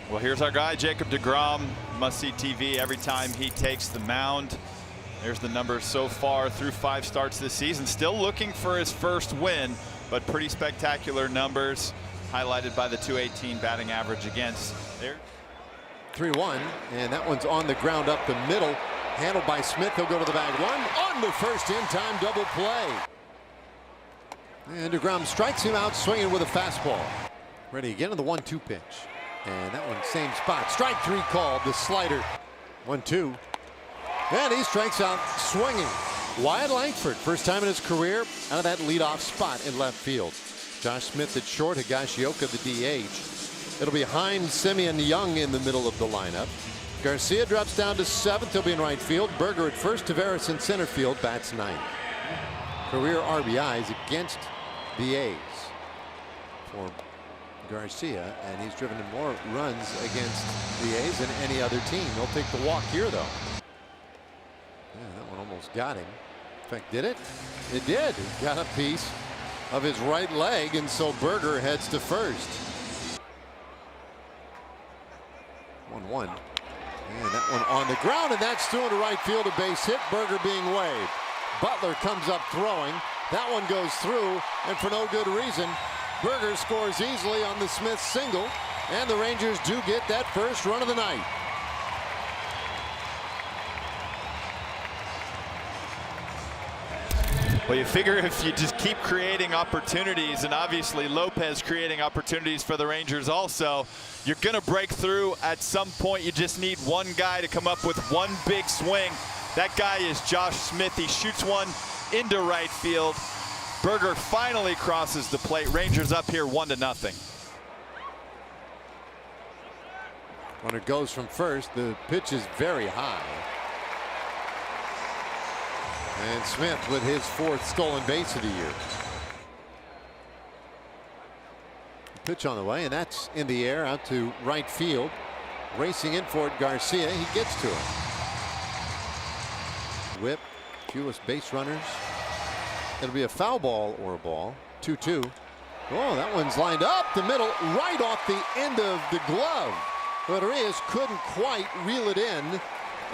Well, here's our guy, Jacob deGrom. Must-see TV every time he takes the mound. There's the numbers so far through 5 starts this season. Still looking for his first win, but pretty spectacular numbers, highlighted by the .218 batting average against. There. 3-1, and that one's on the ground up the middle. Handled by Smith. He'll go to the bag. One on the first in-time double play. And deGrom strikes him out swinging with a fastball. Ready again on the 1-2 pitch. And that one same spot. Strike 3 called. The slider. 1-2. And he strikes out swinging. Wyatt Langford, first time in his career out of that leadoff spot in left field. Josh Smith at short. Higashioka the DH. It'll be Hines, Simeon, Young in the middle of the lineup. Garcia drops down to 7th. He'll be in right field. Berger at first. Tavares in center field. Bats 9th. Career RBIs against the A's for Garcia, and he's driven in more runs against the A's than any other team. He'll take the walk here, though. Yeah, that one almost got him. In fact, did it? It did. He got a piece of his right leg, and so Berger heads to first. 1-1. And that one on the ground, and that's through into right field. A base hit. Berger being waved. Butler comes up throwing. That one goes through, and for no good reason. Berger scores easily on the Smith single, and the Rangers do get that first run of the night. Well, you figure if you just keep creating opportunities, and obviously Lopez creating opportunities for the Rangers also, you're going to break through at some point. You just need one guy to come up with one big swing. That guy is Josh Smith. He shoots one into right field. Berger finally crosses the plate. Rangers up here 1-0. Runner goes from first. The pitch is very high. And Smith with his 4th stolen base of the year. Pitch on the way, and that's in the air out to right field. Racing in for it, Garcia. He gets to it. Whip, fewest base runners. It'll be a foul ball or a ball. 2-2. Oh, that one's lined up the middle, right off the end of the glove. But Reyes couldn't quite reel it in,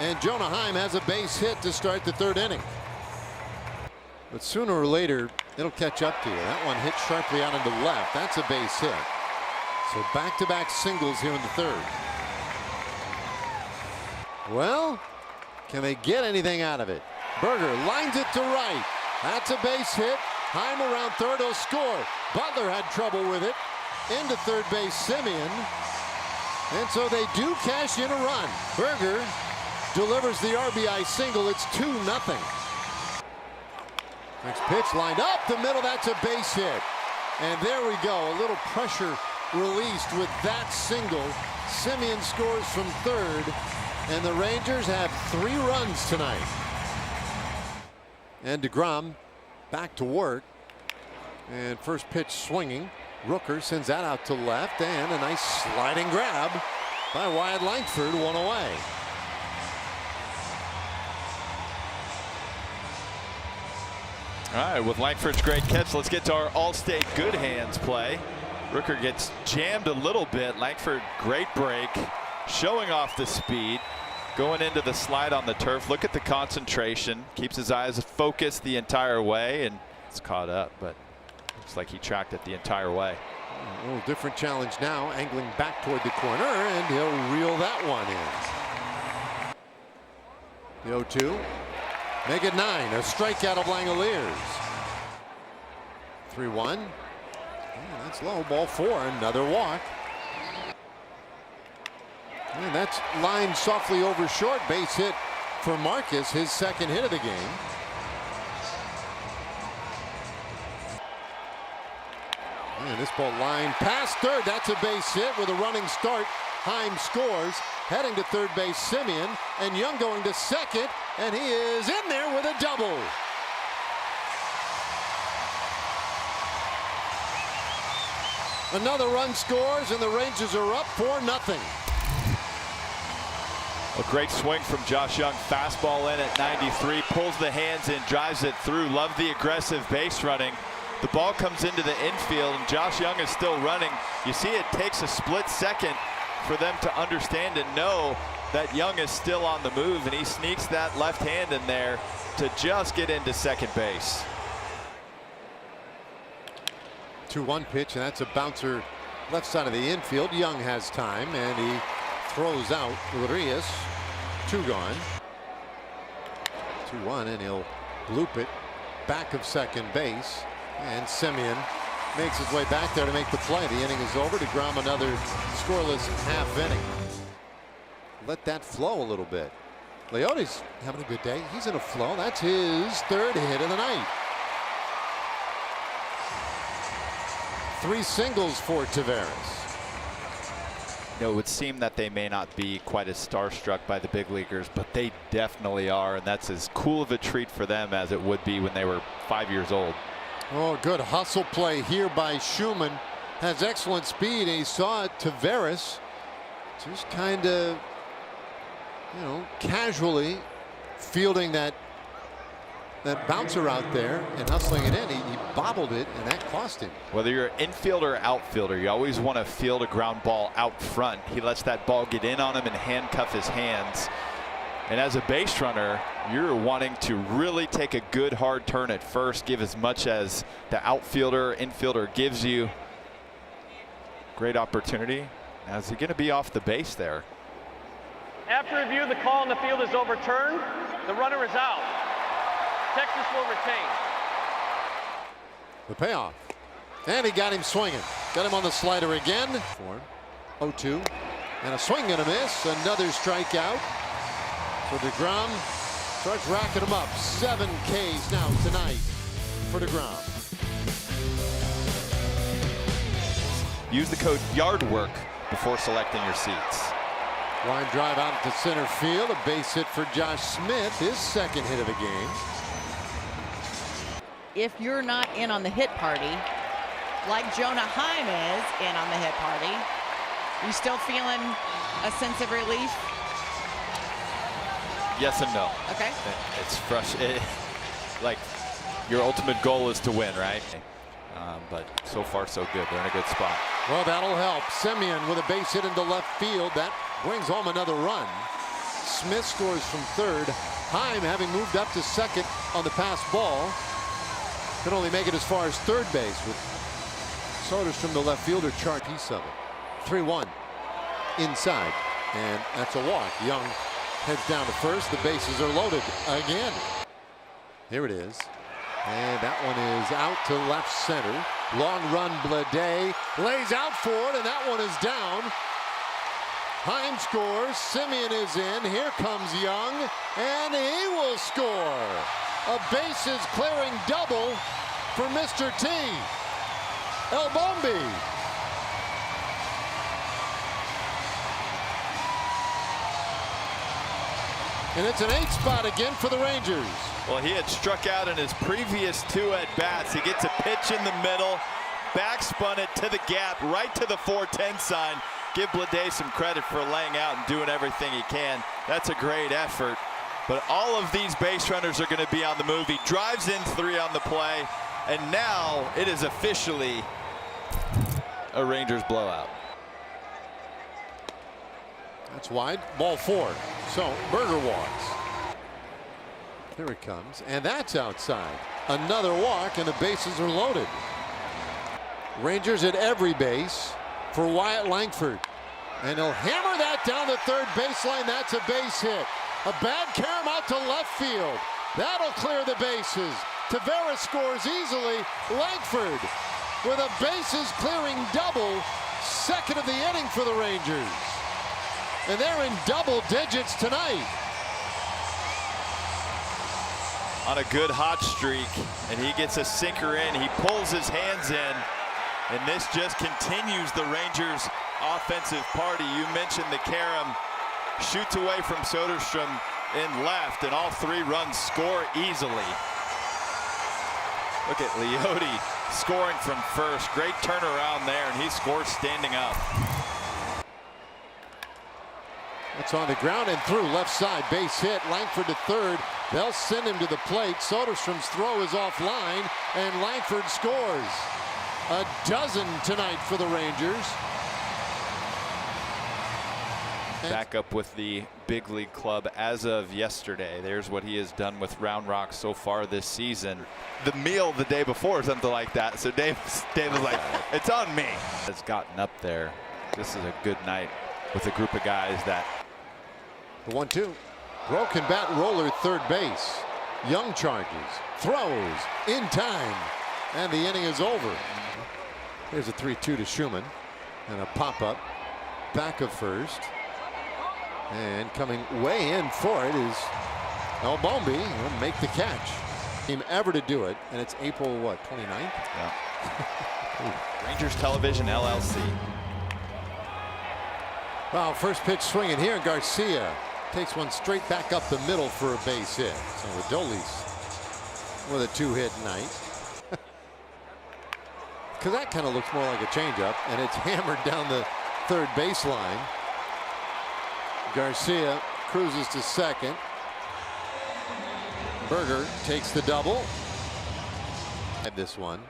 and Jonah Heim has a base hit to start the 3rd inning. But sooner or later, it'll catch up to you. That one hit sharply out into left. That's a base hit. So back-to-back singles here in the 3rd. Well, can they get anything out of it? Berger lines it to right. That's a base hit. Heim around 3rd. He'll score. Butler had trouble with it. Into 3rd base, Simeon. And so they do cash in a run. Berger delivers the RBI single. It's 2-0. Next pitch lined up the middle. That's a base hit. And there we go. A little pressure released with that single. Simeon scores from 3rd. And the Rangers have 3 runs tonight. And deGrom back to work. And first pitch swinging. Rooker sends that out to left. And a nice sliding grab by Wyatt Langford, 1 away. All right, with Langford's great catch, let's get to our All-State good hands play. Rooker gets jammed a little bit. Langford, great break, showing off the speed. Going into the slide on the turf. Look at the concentration. Keeps his eyes focused the entire way, and it's caught up, but looks like he tracked it the entire way. A little different challenge now, angling back toward the corner, and he'll reel that one in. The 0-2. Make it 9. A strikeout of Langoliers. 3-1. Yeah, that's low. Ball 4. Another walk. And that's lined softly over short. Base hit for Marcus, his 2nd hit of the game. And this ball lined past 3rd. That's a base hit with a running start. Heim scores. Heading to 3rd base, Simeon. And Young going to 2nd. And he is in there with a double. Another run scores, and the Rangers are up 4-0. A great swing from Josh Young. Fastball in at 93. Pulls the hands in, drives it through. Love the aggressive base running. The ball comes into the infield, and Josh Young is still running. You see it takes a split second for them to understand and know that Young is still on the move, and he sneaks that left hand in there to just get into second base. 2-1 pitch, and that's a bouncer left side of the infield. Young has time, and he throws out Urias. 2 gone. 2-1, and he'll bloop it back of second base, and Semien makes his way back there to make the play. The inning is over. deGrom another scoreless half inning. Let that flow a little bit. Leote's having a good day. He's in a flow. That's his 3rd hit of the night. 3 singles for Taveras. You know, it would seem that they may not be quite as starstruck by the big leaguers, but they definitely are, and that's as cool of a treat for them as it would be when they were 5 years old. Oh, good hustle play here by Schumann. Has excellent speed, and he saw Taveras just kind of, you know, casually fielding that bouncer out there and hustling it in. He bobbled it, and that cost him. Whether you're an infielder or outfielder, you always want to field a ground ball out front. He lets that ball get in on him and handcuff his hands. And as a base runner, you're wanting to really take a good hard turn at first, give as much as the outfielder, infielder gives you. Great opportunity. Now, is he going to be off the base there? After review, the call in the field is overturned. The runner is out. Texas will retain. The payoff. And he got him swinging. Got him on the slider again. 0-2. And a swing and a miss. Another strikeout. So deGrom starts racking them up. 7 Ks now tonight for deGrom. Use the code YARDWORK before selecting your seats. Line drive out to center field. A base hit for Josh Smith. His 2nd hit of the game. If you're not in on the hit party, like Jonah Heim is in on the hit party, you still feeling a sense of relief? Yes and no. Okay. It's frustrating. Like, your ultimate goal is to win, right? But so far so good. They're in a good spot. Well, that'll help. Semien with a base hit into left field. That brings home another run. Smith scores from 3rd. Heim, having moved up to 2nd on the pass ball, can only make it as far as 3rd base with Soderstrom, the left fielder, chart piece of it. 3-1 inside, and that's a walk. Young heads down to 1st. The bases are loaded again. Here it is, and that one is out to left center. Long run, Blade lays out for it, and that one is down. Heim scores. Semien is in. Here comes Young, and he will score. A bases clearing double for Mr. T. El Bombi. And it's an 8 spot again for the Rangers. Well, he had struck out in his previous 2 at-bats. He gets a pitch in the middle, backspun it to the gap, right to the 410 sign. Give Blade some credit for laying out and doing everything he can. That's a great effort. But all of these base runners are going to be on the move. He drives in 3 on the play, and now it is officially a Rangers blowout. That's wide. Ball 4. So Berger walks. Here it comes, and that's outside. Another walk, and the bases are loaded. Rangers at every base for Wyatt Langford, and he'll hammer that down the 3rd baseline. That's a base hit. A bad carom out to left field. That'll clear the bases. Taveras scores easily. Langford with a bases clearing double. 2nd of the inning for the Rangers. And they're in double digits tonight. On a good hot streak, and he gets a sinker in. He pulls his hands in, and this just continues the Rangers' offensive party. You mentioned the carom. Shoots away from Soderstrom in left, and all 3 runs score easily. Look at Leote scoring from 1st. Great turnaround there, and he scores standing up. It's on the ground and through left side. Base hit. Langford to 3rd. They'll send him to the plate. Soderstrom's throw is offline, and Langford scores. A dozen tonight for the Rangers. Back up with the big league club as of yesterday. There's what he has done with Round Rock so far this season. The meal the day before, something like that. So Dave was like, it's on me. Has gotten up there. This is a good night with a group of guys that. The 1-2. Broken bat roller, third base. Young charges, throws in time, and the inning is over. There's a 3-2 to Schumann, and a pop-up back of first. And coming way in for it is El Bombi. He'll make the catch. Team ever to do it, and it's April what, 29th? Yeah. Rangers Television LLC. Well, first pitch swinging here. Garcia takes one straight back up the middle for a base hit. So Adolis with a 2-hit night. Because that kind of looks more like a changeup, and it's hammered down the third baseline. Garcia cruises to second. Berger takes the double. And this one.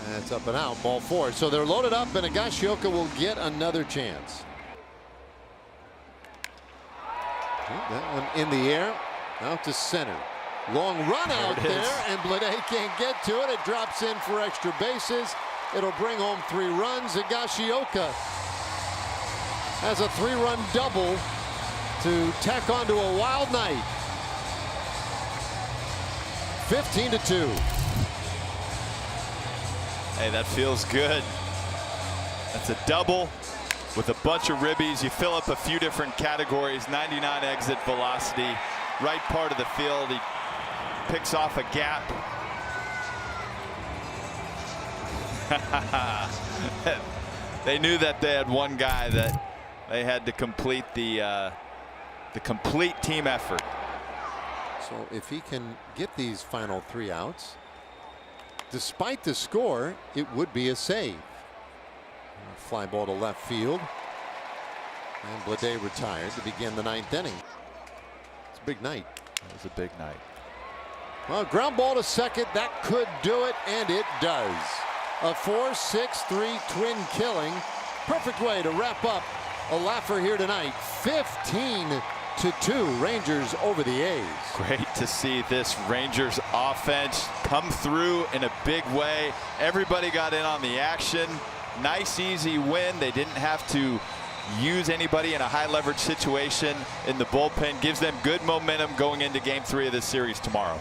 That's up and out, ball 4. So they're loaded up, and Higashioka will get another chance. That one in the air, out to center. Long run out there, and Blade can't get to it. It drops in for extra bases. It'll bring home 3 runs. Higashioka has a 3-run double to tack onto a wild night. 15-2. Hey, that feels good. That's a double with a bunch of ribbies. You fill up a few different categories. 99 exit velocity, right part of the field. He picks off a gap. They knew that they had one guy that they had to complete the complete team effort. So if he can get these final 3 outs, despite the score, it would be a save. Fly ball to left field. And Blade retired to begin the 9th inning. It's a big night. It was a big night. Well, ground ball to second. That could do it, and it does. A 4-6-3 twin killing. Perfect way to wrap up a laugher here tonight. 15-2 Rangers over the A's. Great to see this Rangers offense come through in a big way. Everybody got in on the action. Nice, easy win. They didn't have to use anybody in a high leverage situation in the bullpen. Gives them good momentum going into game 3 of this series tomorrow.